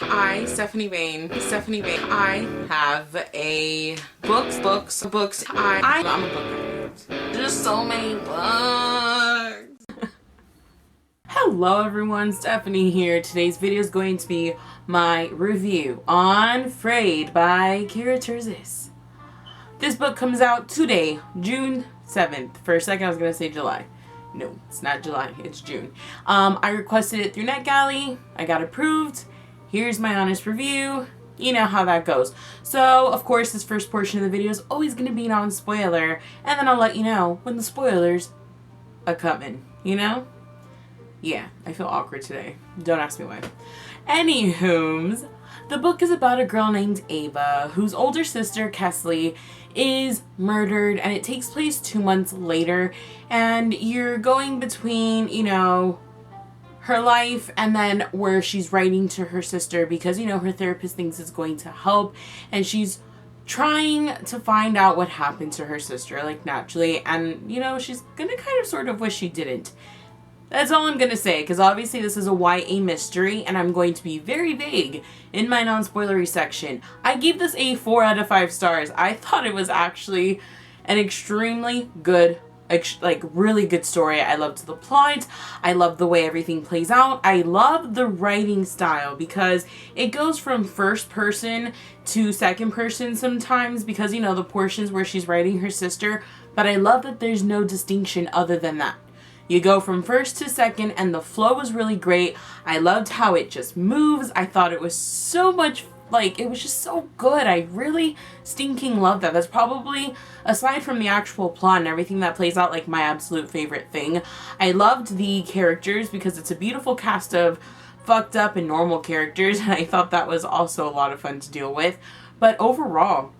Stephanie Vane, I have a books. I'm a book nerd. There's so many books. Hello everyone, Stephanie here. Today's video is going to be my review on Frayed by Terzis. This book comes out today, June 7th. For a second I was going to say July. No, it's not July, it's June. I requested it through NetGalley. I got approved. Here's my honest review. You know how that goes. So, of course, this first portion of the video is always going to be non-spoiler. And then I'll let you know when the spoilers are coming. You know? Yeah, I feel awkward today. Don't ask me why. Anywho's, the book is about a girl named Ava, whose older sister, Kesley, is murdered, and it takes place 2 months later, and you're going between, you know, her life and then where she's writing to her sister because, you know, her therapist thinks it's going to help, and she's trying to find out what happened to her sister, like, naturally, and, you know, she's gonna kind of sort of wish she didn't. That's all I'm going to say, because obviously this is a YA mystery, and I'm going to be very vague in my non-spoilery section. I gave this a 4 out of 5 stars. I thought it was actually an extremely good, like, really good story. I loved the plot. I loved the way everything plays out. I love the writing style, because it goes from first person to second person sometimes, because, you know, the portions where she's writing her sister, but I love that there's no distinction other than that. You go from first to second, and the flow was really great. I loved how it just moves. I thought it was so much, like, it was just so good. I really stinking loved that. That's probably, aside from the actual plot and everything that plays out, like, my absolute favorite thing. I loved the characters because it's a beautiful cast of fucked up and normal characters, and I thought that was also a lot of fun to deal with. But overall,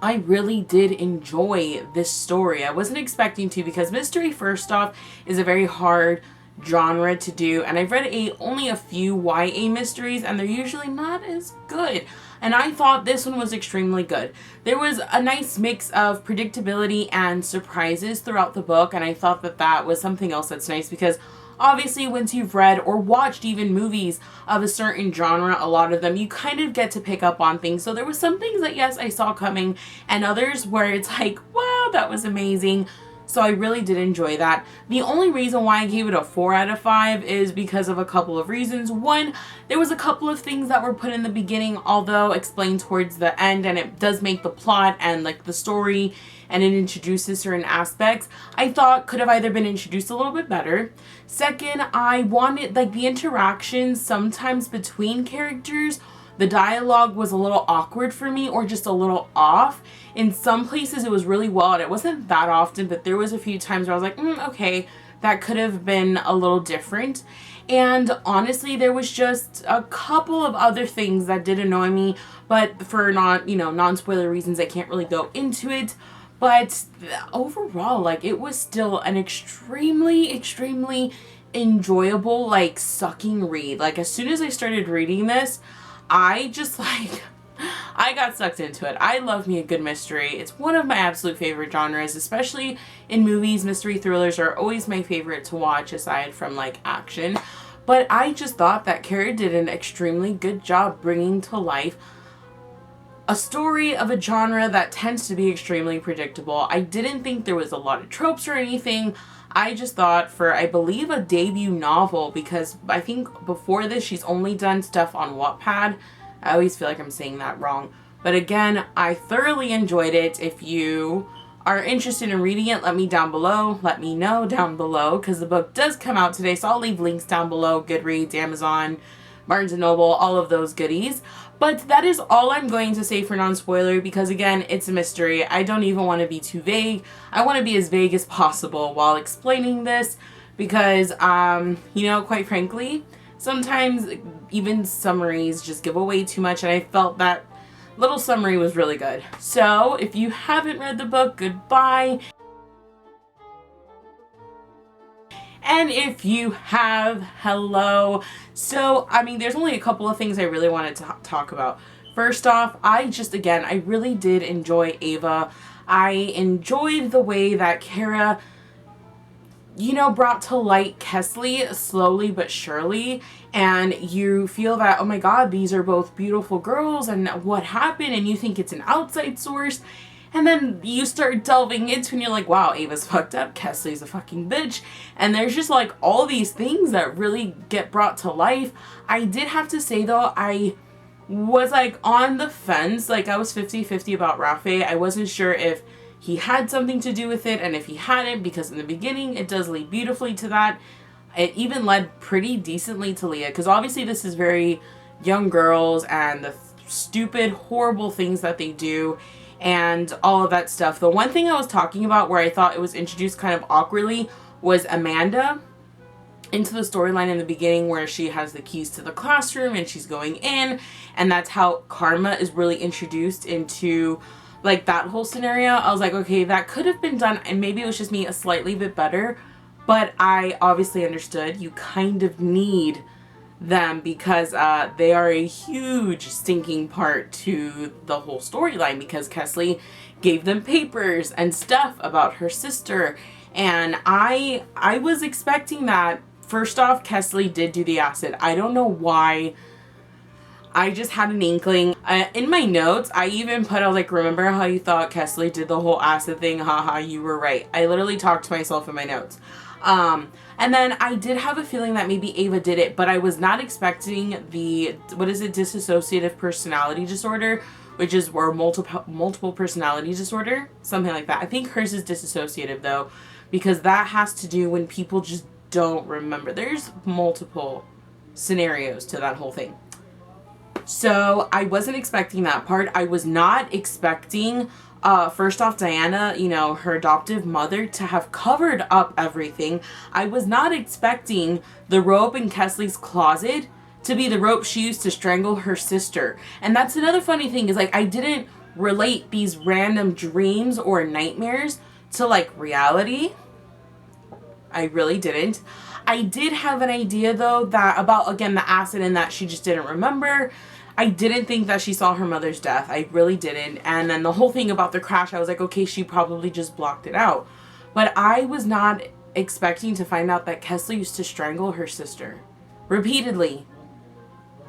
I really did enjoy this story. I wasn't expecting to, because mystery, first off, is a very hard genre to do, and I've read only a few YA mysteries, and they're usually not as good. And I thought this one was extremely good. There was a nice mix of predictability and surprises throughout the book, and I thought that that was something else that's nice, because obviously, once you've read or watched even movies of a certain genre, a lot of them, you kind of get to pick up on things. So there were some things that, yes, I saw coming, and others where it's like, wow, that was amazing. So I really did enjoy that. The only reason why I gave it a 4 out of 5 is because of a couple of reasons. One, there was a couple of things that were put in the beginning, although explained towards the end, and it does make the plot and, like, the story, and it introduces certain aspects, I thought could have either been introduced a little bit better. Second, I wanted, like, the interactions sometimes between characters, the dialogue was a little awkward for me, or just a little off. In some places it was really well, and it wasn't that often, but there was a few times where I was like, okay, that could have been a little different. And honestly, there was just a couple of other things that did annoy me, but for non-spoiler reasons, I can't really go into it. But overall, like, it was still an extremely, extremely enjoyable, like, sucking read. Like, as soon as I started reading this, I just, like, I got sucked into it. I love me a good mystery. It's one of my absolute favorite genres, especially in movies. Mystery thrillers are always my favorite to watch, aside from, like, action. But I just thought that Kara did an extremely good job bringing to life a story of a genre that tends to be extremely predictable. I didn't think there was a lot of tropes or anything. I just thought, for, I believe, a debut novel, because I think before this she's only done stuff on Wattpad. I always feel like I'm saying that wrong. But again, I thoroughly enjoyed it. If you are interested in reading it, let me know down below, because the book does come out today, so I'll leave links down below. Goodreads, Amazon, Barnes & Noble, all of those goodies. But that is all I'm going to say for non-spoiler, because again, it's a mystery. I don't even want to be too vague. I want to be as vague as possible while explaining this, because, you know, quite frankly, sometimes even summaries just give away too much, and I felt that little summary was really good. So, if you haven't read the book, goodbye. And if you have, hello. So, I mean, there's only a couple of things I really wanted to talk about. First off, I really did enjoy Ava. I enjoyed the way that Kara you know, brought to light Kesley slowly but surely, and you feel that, oh my god, these are both beautiful girls, and what happened, and you think it's an outside source, and then you start delving into and you're like, wow, Ava's fucked up, Kesley's a fucking bitch, and there's just like all these things that really get brought to life. I did have to say though, I was like on the fence, like I was 50-50 about Rafe. I wasn't sure if he had something to do with it, and if he hadn't, because in the beginning it does lead beautifully to that. It even led pretty decently to Leah, because obviously this is very young girls and the stupid, horrible things that they do and all of that stuff. The one thing I was talking about where I thought it was introduced kind of awkwardly was Amanda into the storyline in the beginning, where she has the keys to the classroom and she's going in, and that's how karma is really introduced into like that whole scenario. I was like, okay, that could have been done, and maybe it was just me a slightly bit better, but I obviously understood you kind of need them because they are a huge stinking part to the whole storyline, because Kesley gave them papers and stuff about her sister, and I was expecting that. First off, Kesley did do the acid. I don't know why. I just had an inkling. In my notes, I even put, I was like, remember how you thought Kesley did the whole acid thing? Haha, you were right. I literally talked to myself in my notes. And then I did have a feeling that maybe Ava did it, but I was not expecting the, what is it, dissociative personality disorder, which is where multiple personality disorder, something like that. I think hers is dissociative though, because that has to do when people just don't remember. There's multiple scenarios to that whole thing. So I wasn't expecting that part. I was not expecting, first off, Diana, you know, her adoptive mother, to have covered up everything. I was not expecting the rope in Kesley's closet to be the rope she used to strangle her sister. And that's another funny thing, is like I didn't relate these random dreams or nightmares to like reality. I really didn't. I did have an idea though that about, again, the acid, and that she just didn't remember. I didn't think that she saw her mother's death. I really didn't. And then the whole thing about the crash, I was like, okay, she probably just blocked it out. But I was not expecting to find out that Kesley used to strangle her sister repeatedly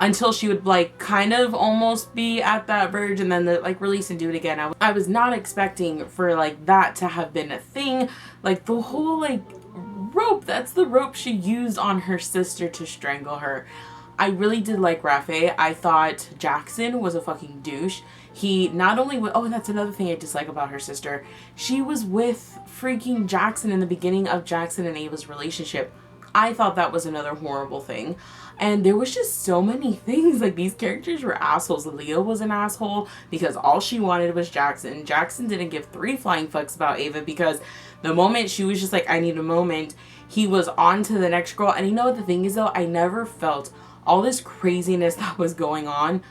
until she would like kind of almost be at that verge, and then like release and do it again. I was not expecting for like that to have been a thing. Like the whole like rope, that's the rope she used on her sister to strangle her. I really did like Rafe. I thought Jackson was a fucking douche. He not only oh, and that's another thing I dislike about her sister. She was with freaking Jackson in the beginning of Jackson and Ava's relationship. I thought that was another horrible thing. And there was just so many things. Like, these characters were assholes. Leah was an asshole because all she wanted was Jackson. Jackson didn't give three flying fucks about Ava, because the moment she was just like, I need a moment, he was on to the next girl. And you know what the thing is though? I never felt all this craziness that was going on.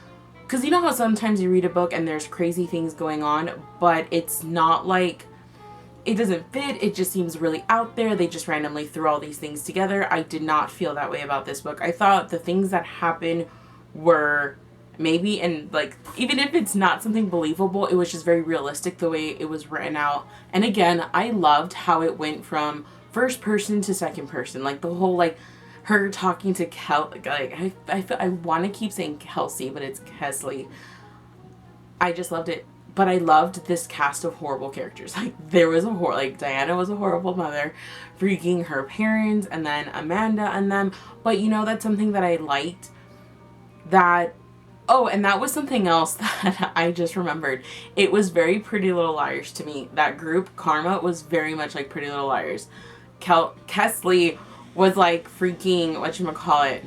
Because you know how sometimes you read a book and there's crazy things going on, but it's not like, it doesn't fit, it just seems really out there, they just randomly threw all these things together. I did not feel that way about this book. I thought the things that happened were maybe, and like, even if it's not something believable, it was just very realistic the way it was written out. And again, I loved how it went from first person to second person. Like the whole like her talking to like I want to keep saying Kelsey, but it's Kesley. I just loved it. But I loved this cast of horrible characters. Like, there was like, Diana was a horrible mother, freaking her parents, and then Amanda and them. But, you know, that's something that I liked. That, oh, and that was something else that I just remembered. It was very Pretty Little Liars to me. That group, Karma, was very much like Pretty Little Liars. Kesley was like freaking, whatchamacallit,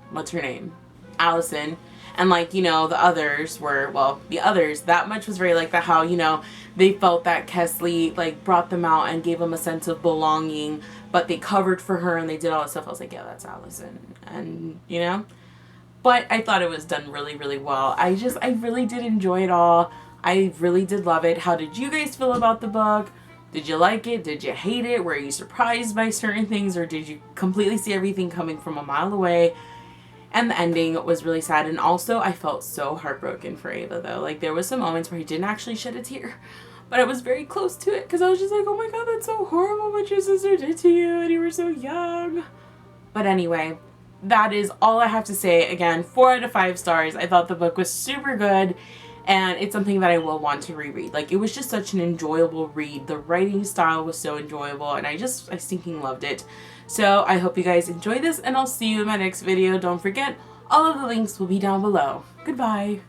what's her name? Allison. And like, you know, the others were, well, the others, that much was very like that, how, you know, they felt that Kesley like brought them out and gave them a sense of belonging, but they covered for her and they did all that stuff. I was like, yeah, that's Allison. And, you know, but I thought it was done really, really well. I really did enjoy it all. I really did love it. How did you guys feel about the book? Did you like it? Did you hate it? Were you surprised by certain things, or did you completely see everything coming from a mile away? And the ending was really sad. And also, I felt so heartbroken for Ava, though. Like, there was some moments where he didn't actually shed a tear. but I was very close to it because I was just like, oh my god, that's so horrible what your sister did to you and you were so young. But anyway, that is all I have to say. Again, 4 out of 5 stars. I thought the book was super good, and it's something that I will want to reread. Like, it was just such an enjoyable read. The writing style was so enjoyable, and I stinking loved it. So I hope you guys enjoyed this, and I'll see you in my next video. Don't forget, all of the links will be down below. Goodbye.